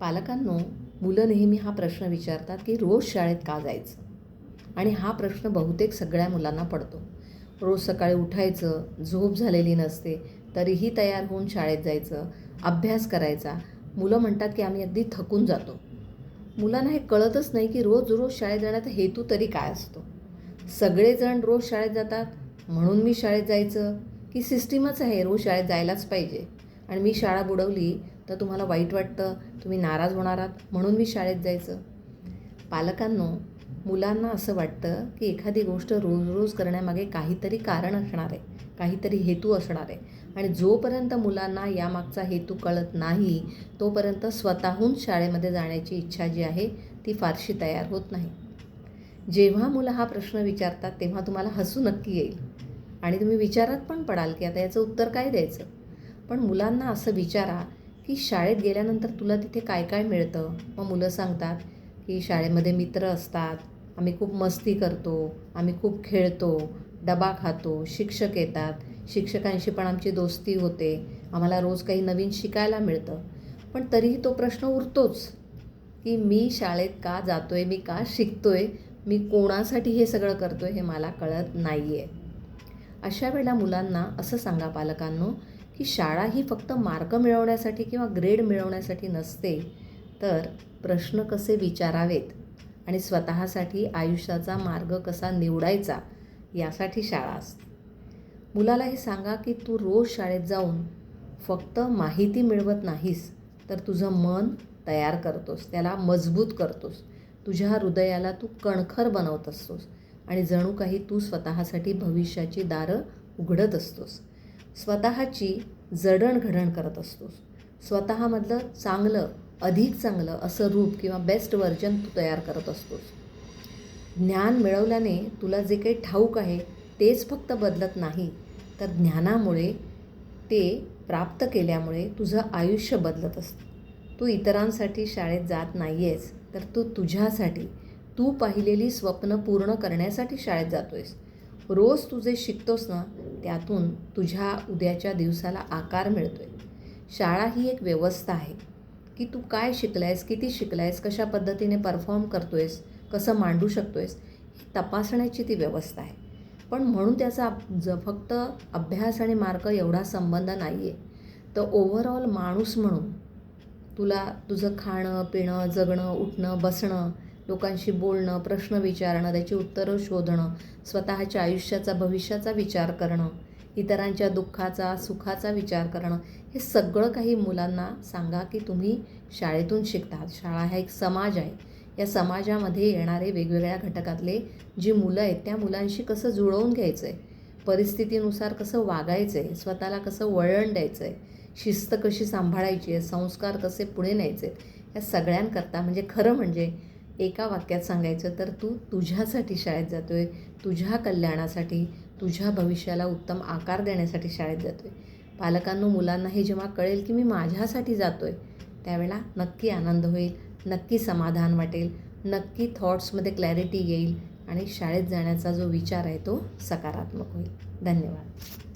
पालकांनो, मुलं नेहमी हा प्रश्न विचारतात की रोज शाळेत का जायचं? आणि हा प्रश्न बहुतेक सगळ्या मुलांना पडतो. रोज सकाळी उठायचं, झोप झालेली नसते, तरीही तयार होऊन शाळेत जायचं, अभ्यास करायचा. मुलं म्हणतात की आम्ही अगदी थकून जातो. मुलांना हे कळतच नाही की रोज रोज शाळेत जाण्याचा हेतू तरी काय असतो. सगळेजण रोज शाळेत जातात म्हणून मी शाळेत जायचं, की सिस्टीमच आहे रोज शाळेत जायलाच पाहिजे आणि मी शाळा बुडवली तर तुम्हाला वाईट वाटतं, तुम्ही नाराज होणार आहात म्हणून मी शाळेत जायचं. पालकांनो, मुलांना असं वाटतं की एखादी गोष्ट रोज रोज करण्यामागे काहीतरी कारण असणार आहे, काहीतरी हेतू असणार आहे आणि जोपर्यंत मुलांना यामागचा हेतू कळत नाही तोपर्यंत स्वतःहून शाळेमध्ये जाण्याची इच्छा जी आहे ती फारशी तयार होत नाही. जेव्हा मुलं हा प्रश्न विचारतात तेव्हा तुम्हाला हसू नक्की येईल आणि तुम्ही विचारात पण पडाल की आता याचं उत्तर काय द्यायचं. पण मुलांना असं विचारा की शाळेत गेल्यानंतर तुला तिथे काय काय मिळतं. मग मुलं सांगतात की शाळेमध्ये मित्र असतात, आम्ही खूप मस्ती करतो, आम्ही खूप खेळतो, डबा खातो, शिक्षक येतात, शिक्षकांशी पण आमची दोस्ती होते, आम्हाला रोज काही नवीन शिकायला मिळतं. पण तरीही तो प्रश्न उरतोच की मी शाळेत का जातोय, मी का शिकतोय, मी कोणासाठी हे सगळं करतोय हे मला कळत नाही आहे. अशा वेळेला मुलांना असं सांगा पालकांनो की शाळा ही फक्त मार्क मिळवण्यासाठी किंवा ग्रेड मिळवण्यासाठी नसते, तर प्रश्न कसे विचारावेत आणि स्वतःसाठी आयुष्याचा मार्ग कसा निवडायचा यासाठी शाळा असते. मुलाला हे सांगा की तू रोज शाळेत जाऊन फक्त माहिती मिळवत नाहीस, तर तुझं मन तयार करतोस, त्याला मजबूत करतोस, तुझ्या हृदयाला तू कणखर बनवत असतोस आणि जणू काही तू स्वतःसाठी भविष्याची दारं उघडत असतोस, स्वतःची जडणघडण करत असतोस, स्वतःमधलं चांगलं, अधिक चांगलं असं रूप किंवा बेस्ट व्हर्जन तू तयार करत असतोस. ज्ञान मिळवल्याने तुला जे काही ठाऊक आहे तेच फक्त बदलत नाही, तर ज्ञानामुळे ते प्राप्त केल्यामुळे तुझं आयुष्य बदलत असतं. तू इतरांसाठी शाळेत जात नाही आहेस, तर तू तुझ्यासाठी, तू पाहिलेली स्वप्न पूर्ण करण्यासाठी शाळेत जातो आहेस. रोज तू जे शिकतोस ना, त्यातून तुझ्या उद्याच्या दिवसाला आकार मिळतो आहे. शाळा ही एक व्यवस्था आहे की तू काय शिकला आहेस, किती शिकला आहेस, कशा पद्धतीने परफॉर्म करतो आहेस, कसं मांडू शकतो आहेस, ही तपासण्याची ती व्यवस्था आहे. पण म्हणून त्याचा फक्त अभ्यास आणि मार्क एवढा संबंध नाही आहे. तर ओव्हरऑल माणूस म्हणून तुला तुझं खाणं, पिणं, जगणं, उठणं, बसणं, लोकांशी बोलणं, प्रश्न विचारणं, त्याची उत्तरं शोधणं, स्वतःच्या आयुष्याचा, भविष्याचा विचार करणं, इतरांच्या दुःखाचा, सुखाचा विचार करणं, हे सगळं काही मुलांना सांगा की तुम्ही शाळेतून शिकता. शाळा हा एक समाज आहे. या समाजामध्ये येणारे वेगवेगळ्या घटकातले जी मुलं आहेत त्या मुलांशी कसं जुळवून घ्यायचं आहे, परिस्थितीनुसार कसं वागायचं आहे, स्वतःला कसं वळण द्यायचं आहे, शिस्त कशी सांभाळायची आहे, संस्कार कसे पुढे न्यायचे आहेत, या सगळ्यांकरता म्हणजे खरं म्हणजे एका वाक्यात सांगायचं तर तू तुझ्यासाठी शाळेत जातो आहे, तुझ्या कल्याणासाठी, तुझ्या भविष्याला उत्तम आकार देण्यासाठी शाळेत जातो आहे. पालकांनो, मुलांना हे जेव्हा कळेल की मी माझ्यासाठी जातो आहे, त्यावेळेला नक्की आनंद होईल, नक्की समाधान वाटेल, नक्की थॉट्समध्ये क्लॅरिटी येईल आणि शाळेत जाण्याचा जो विचार आहे तो सकारात्मक होईल. धन्यवाद.